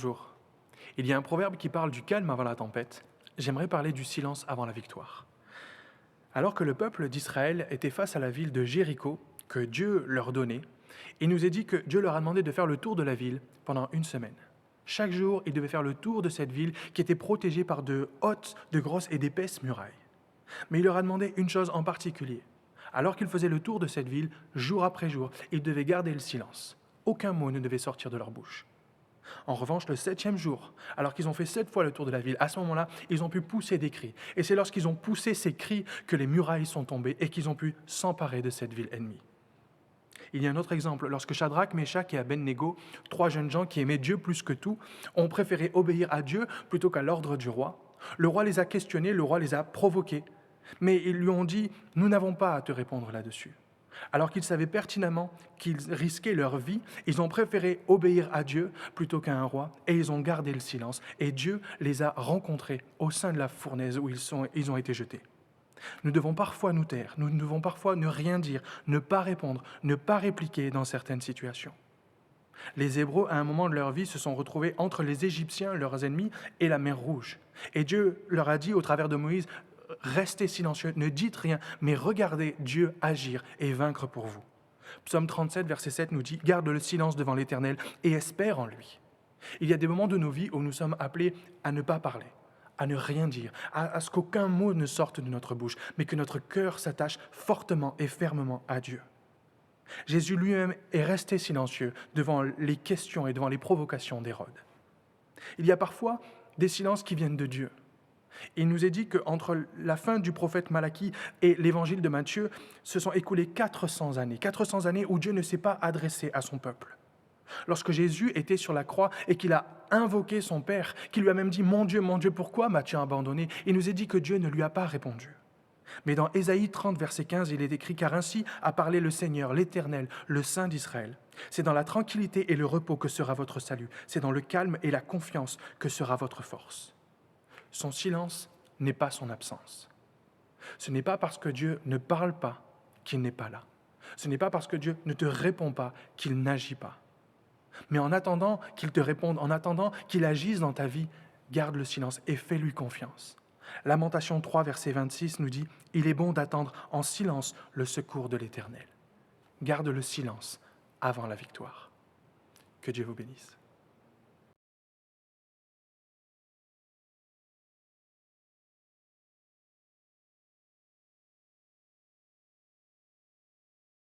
Bonjour. Il y a un proverbe qui parle du calme avant la tempête. J'aimerais parler du silence avant la victoire. Alors que le peuple d'Israël était face à la ville de Jéricho, que Dieu leur donnait, il nous est dit que Dieu leur a demandé de faire le tour de la ville pendant une semaine. Chaque jour, ils devaient faire le tour de cette ville qui était protégée par de hautes, de grosses et d'épaisses murailles. Mais il leur a demandé une chose en particulier. Alors qu'ils faisaient le tour de cette ville, jour après jour, ils devaient garder le silence. Aucun mot ne devait sortir de leur bouche. En revanche, le 7e jour, alors qu'ils ont fait 7 fois le tour de la ville, à ce moment-là, ils ont pu pousser des cris. Et c'est lorsqu'ils ont poussé ces cris que les murailles sont tombées et qu'ils ont pu s'emparer de cette ville ennemie. Il y a un autre exemple, lorsque Shadrach, Meshach et Abednego, 3 jeunes gens qui aimaient Dieu plus que tout, ont préféré obéir à Dieu plutôt qu'à l'ordre du roi. Le roi les a questionnés, le roi les a provoqués, mais ils lui ont dit « Nous n'avons pas à te répondre là-dessus ». Alors qu'ils savaient pertinemment qu'ils risquaient leur vie, ils ont préféré obéir à Dieu plutôt qu'à un roi, et ils ont gardé le silence. Et Dieu les a rencontrés au sein de la fournaise où ils ont été jetés. Nous devons parfois nous taire, nous devons parfois ne rien dire, ne pas répondre, ne pas répliquer dans certaines situations. Les Hébreux, à un moment de leur vie, se sont retrouvés entre les Égyptiens, leurs ennemis, et la mer Rouge. Et Dieu leur a dit au travers de Moïse, restez silencieux, ne dites rien, mais regardez Dieu agir et vaincre pour vous. Psaume 37, verset 7 nous dit « Garde le silence devant l'Éternel et espère en lui ». Il y a des moments de nos vies où nous sommes appelés à ne pas parler, à ne rien dire, à ce qu'aucun mot ne sorte de notre bouche, mais que notre cœur s'attache fortement et fermement à Dieu. Jésus lui-même est resté silencieux devant les questions et devant les provocations d'Hérode. Il y a parfois des silences qui viennent de Dieu. Il nous est dit qu'entre la fin du prophète Malachie et l'évangile de Matthieu, se sont écoulées 400 années où Dieu ne s'est pas adressé à son peuple. Lorsque Jésus était sur la croix et qu'il a invoqué son Père, qu'il lui a même dit « Mon Dieu, pourquoi m'as-tu abandonné ?» Il nous est dit que Dieu ne lui a pas répondu. Mais dans Ésaïe 30, verset 15, il est écrit « Car ainsi a parlé le Seigneur, l'Éternel, le Saint d'Israël. C'est dans la tranquillité et le repos que sera votre salut. C'est dans le calme et la confiance que sera votre force. » Son silence n'est pas son absence. Ce n'est pas parce que Dieu ne parle pas qu'il n'est pas là. Ce n'est pas parce que Dieu ne te répond pas qu'il n'agit pas. Mais en attendant qu'il te réponde, en attendant qu'il agisse dans ta vie, garde le silence et fais-lui confiance. Lamentation 3, verset 26 nous dit « Il est bon d'attendre en silence le secours de l'Éternel. » Garde le silence avant la victoire. Que Dieu vous bénisse.